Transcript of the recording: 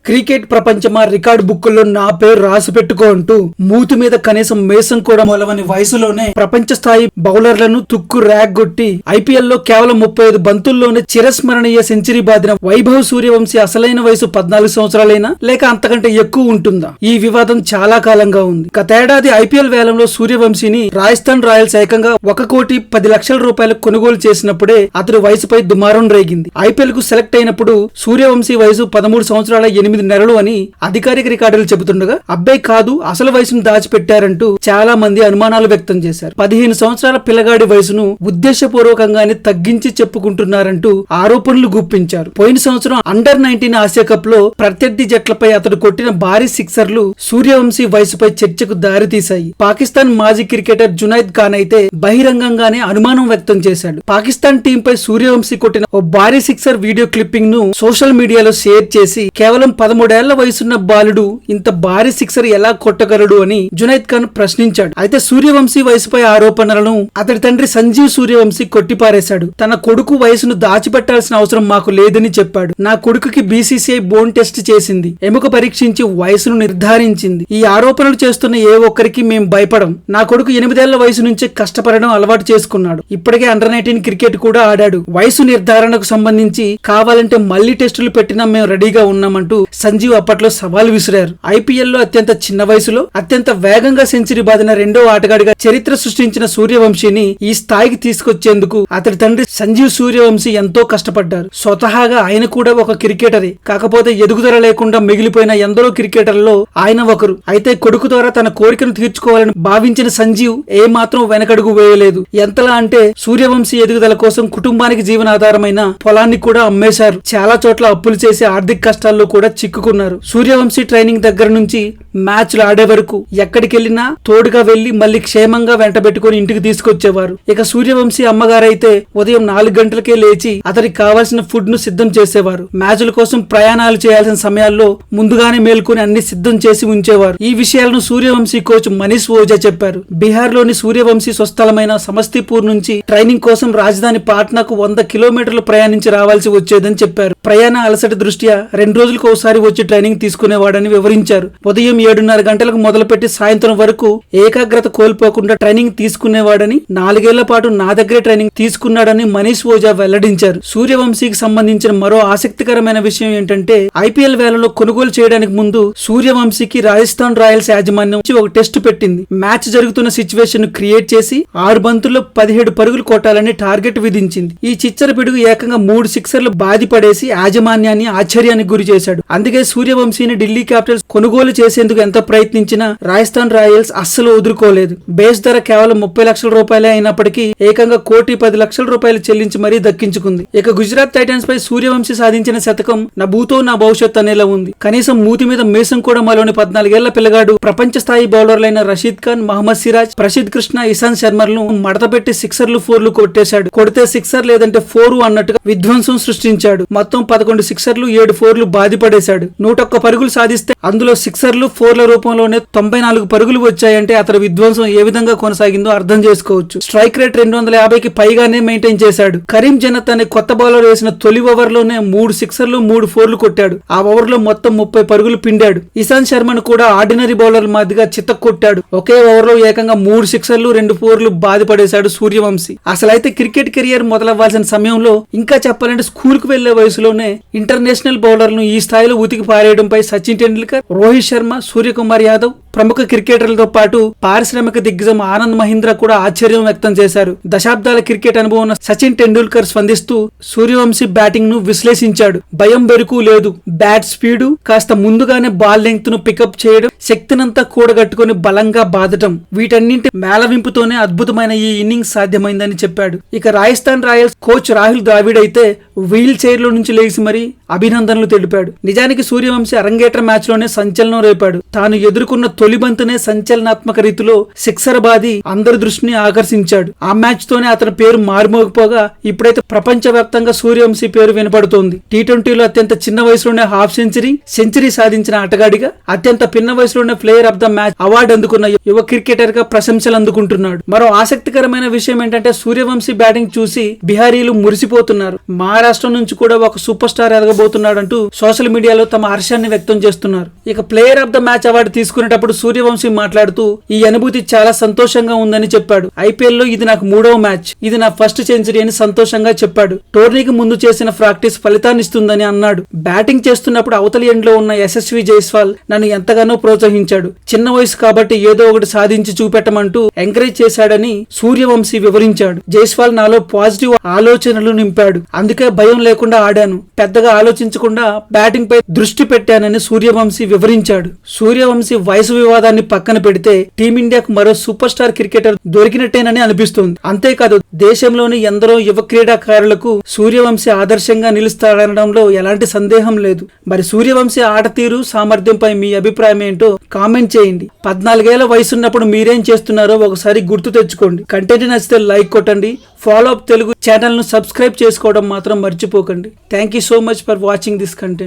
Cricket ప్రపంచమా record బుక్కుల్లో నా పేరు రాసి పెట్టుకో అంటూ మూతి మీద కనీసం మేసం కూడా మొలవని వయసులోనే ప్రపంచ స్థాయి బౌలర్లను తుక్కు ర్యాగ్గొట్టి ఐపీఎల్ లో కేవలం 35 బంతుల్లోనే చిరస్మరణీయ సెంచరీ బాదిన వైభవ్ సూర్యవంశీ అసలైన వయసు 14 సంవత్సరాలైనా లేక అంతకంటే ఎక్కువ ఉంటుందా? ఈ వివాదం చాలా కాలంగా ఉంది. గతేడాది ఐపీఎల్ వేలంలో సూర్యవంశీని రాజస్థాన్ రాయల్స్ ఏకంగా 1,10,00,000 రూపాయలకు కొనుగోలు చేసినప్పుడే అతడి వయసుపై దుమారం రేగింది. ఐపీఎల్ కు సెలెక్ట్ అయినప్పుడు సూర్యవంశీ వయసు 13 సంవత్సరాల 8 నెలలు అని అధికారిక రికార్డులు చెబుతుండగా అబ్బాయి కాదు అసలు వయసును దాచిపెట్టారంటూ చాలా మంది అనుమానాలు వ్యక్తం చేశారు. 15 సంవత్సరాల పిల్లగాడి వయసును ఉద్దేశపూర్వకంగానే తగ్గించి చెప్పుకుంటున్నారంటూ ఆరోపణలు గుప్పించారు. పోయిన సంవత్సరం అండర్-19 ఆసియా కప్ లో ప్రత్యర్థి జట్లపై అతడు కొట్టిన భారీ సిక్సర్లు సూర్యవంశీ వయసుపై చర్చకు దారితీశాయి. పాకిస్తాన్ మాజీ క్రికెటర్ జునైద్ ఖాన్ అయితే బహిరంగంగానే అనుమానం వ్యక్తం చేశాడు. పాకిస్తాన్ టీం పై సూర్యవంశీ కొట్టిన ఓ భారీ సిక్సర్ వీడియో క్లిప్పింగ్ ను సోషల్ మీడియాలో షేర్ చేసి కేవలం 13 ఏళ్ల వయసున్న బాలుడు ఇంత భారీ సిక్సర్ ఎలా కొట్టగలడు అని జునైద్ ఖాన్ ప్రశ్నించాడు. అయితే సూర్యవంశీ వయసుపై ఆరోపణలను అతడి తండ్రి సంజీవ్ సూర్యవంశీ కొట్టిపారేశాడు. తన కొడుకు వయసును దాచిపెట్టాల్సిన అవసరం మాకు లేదని చెప్పాడు. నా కొడుకుకి బీసీసీఐ బోన్ టెస్ట్ చేసింది, ఎముక పరీక్షించి వయసును నిర్ధారించింది. ఈ ఆరోపణలు చేస్తున్న ఏ ఒక్కరికి మేం భయపడం. నా కొడుకు 8 ఏళ్ల వయసు నుంచే కష్టపడడం అలవాటు చేసుకున్నాడు. ఇప్పటికే అండర్-19 క్రికెట్ కూడా ఆడాడు. వయసు నిర్ధారణకు సంబంధించి కావాలంటే మళ్లీ టెస్టులు పెట్టినా మేము రెడీగా ఉన్నామంటూ సంజీవ్ అప్పట్లో సవాల్ విసిరారు. ఐపీఎల్ లో అత్యంత చిన్న వయసులో అత్యంత వేగంగా సెంచరీ బాదిన రెండో ఆటగాడిగా చరిత్ర సృష్టించిన సూర్యవంశీని ఈ స్థాయికి తీసుకొచ్చేందుకు అతడి తండ్రి సంజీవ్ సూర్యవంశీ ఎంతో కష్టపడ్డారు. స్వతహాగా ఆయన కూడా ఒక క్రికెటరే, కాకపోతే ఎదుగుదల లేకుండా మిగిలిపోయిన ఎందరో క్రికెటర్లలో ఆయన ఒకరు. అయితే కొడుకు ద్వారా తన కోరికను తీర్చుకోవాలని భావించిన సంజీవ్ ఏ మాత్రం వెనకడుగు వేయలేదు. ఎంతలా అంటే సూర్యవంశీ ఎదుగుదల కోసం కుటుంబానికి జీవనాధారమైన పొలాన్ని కూడా అమ్మేశారు. చాలా చోట్ల అప్పులు చేసి ఆర్థిక కష్టాల్లో కూడా చిక్కుకున్నారు. సూర్యవంశీ ట్రైనింగ్ దగ్గర నుంచి మ్యాచ్లు ఆడే వరకు ఎక్కడికెళ్లినా తోడుగా వెళ్లి మళ్లీ క్షేమంగా వెంటబెట్టుకుని ఇంటికి తీసుకొచ్చేవారు. ఇక సూర్యవంశీ అమ్మగారైతే ఉదయం 4 గంటలకే లేచి అతనికి కావాల్సిన ఫుడ్ ను సిద్ధం చేసేవారు. మ్యాచ్ల కోసం ప్రయాణాలు చేయాల్సిన సమయాల్లో ముందుగానే మేల్కొని అన్ని సిద్ధం చేసి ఉంచేవారు. ఈ విషయాలను సూర్యవంశీ కోచ్ మనీష్ ఓజా చెప్పారు. బీహార్ లోని సూర్యవంశీ స్వస్థలమైన సమస్తీపూర్ నుంచి ట్రైనింగ్ కోసం రాజధాని పాట్నాకు 100 కిలోమీటర్లు ప్రయాణించి రావాల్సి వచ్చేదని చెప్పారు. ప్రయాణ అలసట దృష్ట్యా 2 రోజులకు ఒకసారి వచ్చి ట్రైనింగ్ తీసుకునేవాడని వివరించారు. ఉదయం 7:30 గంటలకు మొదలుపెట్టి సాయంత్రం వరకు ఏకాగ్రత కోల్పోకుండా ట్రైనింగ్ తీసుకునేవాడని, 4 ఏళ్ల పాటు నా దగ్గరే ట్రైనింగ్ తీసుకున్నాడని మనీష్ ఓజా వెల్లడించారు. సూర్యవంశీకి సంబంధించిన మరో ఆసక్తికరమైన విషయం ఏంటంటే ఐపీఎల్ వేళలో కొనుగోలు చేయడానికి ముందు సూర్యవంశీకి రాజస్థాన్ రాయల్స్ యాజమాన్యం ఒక టెస్ట్ పెట్టింది. మ్యాచ్ జరుగుతున్న సిచ్యువేషన్ ను క్రియేట్ చేసి 6 బంతుల్లో 17 పరుగులు కొట్టాలని టార్గెట్ విధించింది. ఈ చిచ్చర పిడుగు ఏకంగా 3 సిక్సర్లు బాధిపడేసి యాజమాన్యాన్ని ఆశ్చర్యానికి గురి చేశాడు. అందుకే సూర్యవంశీని ఢిల్లీ క్యాపిటల్స్ కొనుగోలు చేసేందుకు ఎంత ప్రయత్నించినా రాజస్థాన్ రాయల్స్ అస్సలు వదులుకోలేదు. బేస్ ధర కేవలం 30 లక్షల రూపాయలే అయినప్పటికీ ఏకంగా 1,10,00,000 రూపాయలు చెల్లించి మరీ దక్కించుకుంది. ఇక గుజరాత్ టైటన్స్ పై సూర్యవంశీ సాధించిన శతకం నా భూతో నా భవిష్యత్ అనేలా ఉంది. కనీసం మూతి మీద మేసం కూడా మలోని 14 ఏళ్ల పిల్లగాడు ప్రపంచ స్థాయి బౌలర్లైన రషీద్ ఖాన్, మహమ్మద్ సిరాజ్, ప్రసిద్ కృష్ణ, ఇషాంత్ శర్మలను మడతపెట్టి సిక్సర్లు 4లు కొట్టేశాడు. కొడితే సిక్సర్ లేదంటే 4 అన్నట్టుగా విధ్వంసం సృష్టించాడు. మొత్తం 11 సిక్సర్లు 7 4లు బాధిపడేశాడు. 101 పరుగులు సాధిస్తే అందులో సిక్సర్లు 4ల రూపంలోనే 94 పరుగులు వచ్చాయంటే అతడి విధ్వంసం ఏ విధంగా కొనసాగిందో అర్థం చేసుకోవచ్చు. స్ట్రైక్ రేట్ 250కి పైగానే మెయింటైన్ చేశాడు. కరీం జన్నత్ అనే కొత్త బౌలర్ వేసిన తొలి ఓవర్ లోనే 3 సిక్సర్లు 3 4లు కొట్టాడు. ఆ ఓవర్ లో మొత్తం 30 పరుగులు పిండాడు. ఇషాంత్ శర్మను కూడా ఆర్డినరీ బౌలర్ మాదిరిగా చిత్తకొట్టాడు. ఒకే ఓవర్ లో ఏకంగా 3 సిక్సర్లు 2 4లు బాధిపడేశాడు సూర్యవంశీ. అసలైతే క్రికెట్ కెరియర్ మొదలవ్వాల్సిన సమయంలో, ఇంకా చెప్పాలంటే స్కూల్ కు వెళ్లే వయసులోనే ఇంటర్నేషనల్ బౌలర్లను ఈ స్థాయిలో ఉతికి పారేయడంపై సచిన్ టెండూల్కర్, రోహిత్ శర్మ, సూర్యకుమార్ యాదవ్, ప్రముఖ క్రికెటర్లతో పాటు పారిశ్రామిక దిగ్గజం ఆనంద్ మహీంద్రా కూడా ఆశ్చర్యం వ్యక్తం చేశారు. దశాబ్దాల క్రికెట్ అనుభవం ఉన్న సచిన్ టెండూల్కర్ స్పందిస్తూ సూర్యవంశీ బ్యాటింగ్ ను విశ్లేషించాడు. భయం బెరుకు లేదు, బ్యాట్ స్పీడు, కాస్త ముందుగానే బాల్ లెంగ్త్ ను పికప్ చేయడం, శక్తినంతా కూడగట్టుకుని బలంగా బాదటం, వీటన్నింటి మేళవింపుతోనే అద్భుతమైన ఈ ఇన్నింగ్స్ సాధ్యమైందని చెప్పాడు. ఇక రాజస్థాన్ రాయల్స్ కోచ్ రాహుల్ ద్రావిడ్ అయితే వీల్ చైర్ లో నుంచి లేచి మరీ అభినందనలు తెలిపాడు. నిజానికి సూర్యవంశీ అరంగేట్ర మ్యాచ్ లోనే సంచలనం రేపాడు. తాను ఎదుర్కొన్న తొలి బంతునే సంచలనాత్మక రీతిలో సిక్సర్ బాది అందరి దృష్టిని ఆకర్షించాడు. ఆ మ్యాచ్ తోనే అతని పేరు మారుమోగిపోగా ఇప్పుడైతే ప్రపంచవ్యాప్తంగా సూర్యవంశీ పేరు వినపడుతోంది. టీ20లో అత్యంత చిన్న వయసులోనే హాఫ్ సెంచరీ సాధించిన ఆటగాడిగా, అత్యంత పిన్న వయసులోనే player of the match award అందుకున్న యువ క్రికెటర్ గా ప్రశంసలు అందుకుంటున్నాడు. మరో ఆసక్తికరమైన విషయం ఏంటంటే సూర్యవంశీ బ్యాటింగ్ చూసి బిహారీలు మురిసిపోతున్నారు. మహారాష్ట్ర నుంచి కూడా ఒక సూపర్ స్టార్ ఎదగబోతున్నాడంటూ సోషల్ మీడియాలో తమ హర్షాన్ని వ్యక్తం చేస్తున్నారు. ఇక player of the match award తీసుకునేటప్పుడు సూర్యవంశీ మాట్లాడుతూ ఈ అనుభూతి చాలా సంతోషంగా ఉందని చెప్పాడు. ఐపీఎల్ లో ఇది నాకు 3వ మ్యాచ్, ఇది నా ఫస్ట్ సెంచరీ అని సంతోషంగా చెప్పాడు. టోర్నీకి ముందు చేసిన ప్రాక్టీస్ ఫలితాన్ని ఇస్తుందని అన్నాడు. బ్యాటింగ్ చేస్తున్నప్పుడు అవతలి ఎండ్ లో ఉన్న యశస్వి జైస్వాల్ నన్ను ఎంతగానో ప్రోత్సహించాడు. చిన్న వయసు కాబట్టి ఏదో ఒకటి సాధించి చూపెట్టమంటూ ఎంకరేజ్ చేశాడని సూర్యవంశీ వివరించాడు. జైస్వాల్ నాలో పాజిటివ్ ఆలోచనలు నింపాడు, అందుకే భయం లేకుండా ఆడాను, పెద్దగా ఆలోచించకుండా బ్యాటింగ్ పై దృష్టి పెట్టానని సూర్యవంశీ వివరించాడు. సూర్యవంశీ వయసు వివాదాన్ని పక్కన పెడితే టీమిండియాకు మరో సూపర్ స్టార్ క్రికెటర్ దొరికినట్టేనని అనిపిస్తోంది. అంతేకాదు దేశంలోని ఎందరో యువ క్రీడాకారులకు సూర్యవంశీ ఆదర్శంగా నిలుస్తాడనడంలో ఎలాంటి సందేహం లేదు. మరి సూర్యవంశీ ఆట తీరు సామర్థ్యంపై మీ అభిప్రాయం ఏంటో కామెంట్ చేయండి. 14 ఏళ్ల వయసున్నప్పుడు మీరేం చేస్తున్నారో ఒకసారి గుర్తు తెచ్చుకోండి. కంటెంట్ నచ్చితే లైక్ కొట్టండి. ఫాలో అప్ తెలుగు ఛానల్ ను సబ్స్క్రైబ్ చేసుకోవడం మాత్రం మర్చిపోకండి. Thank you so much for watching this content.